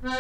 La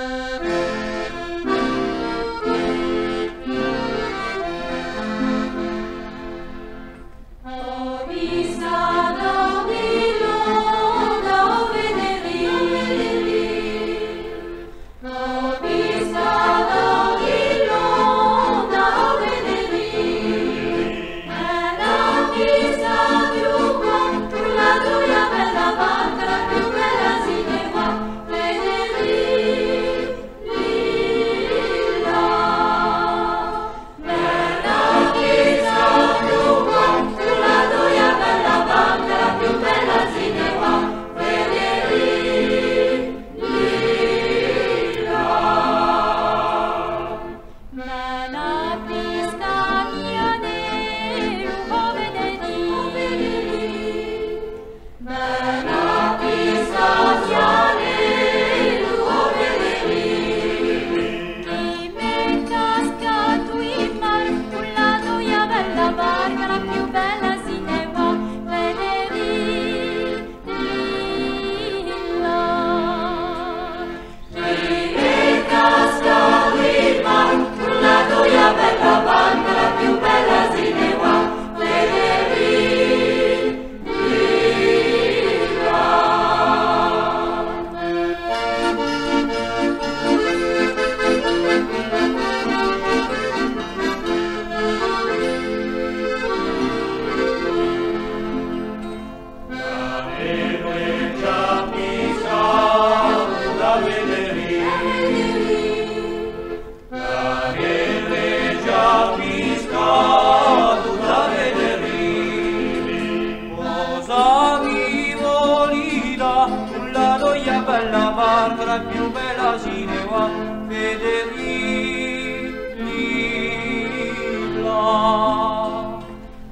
noia bella barca più bella si ne va vederla.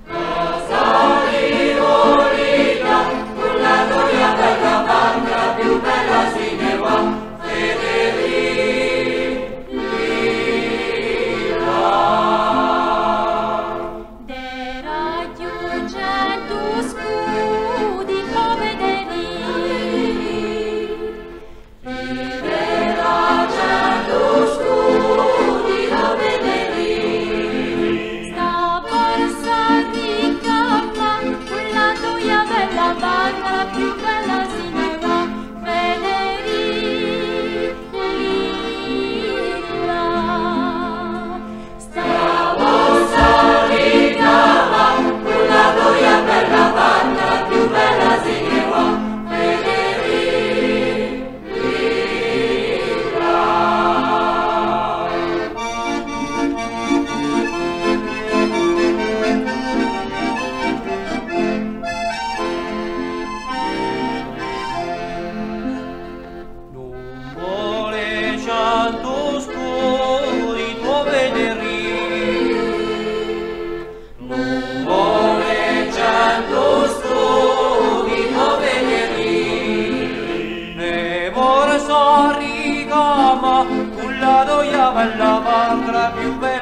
Cosa rivolita, con la noia bella barca più bella si ne va la più bella si ne va vederla. Stavo salita, con la noia per la barca, la più bella si ne va Tanto scuri tuo venerdì, non vuole tanto scuri tuo venerdì, ne vorrei ricama con la noia bella barca più bella.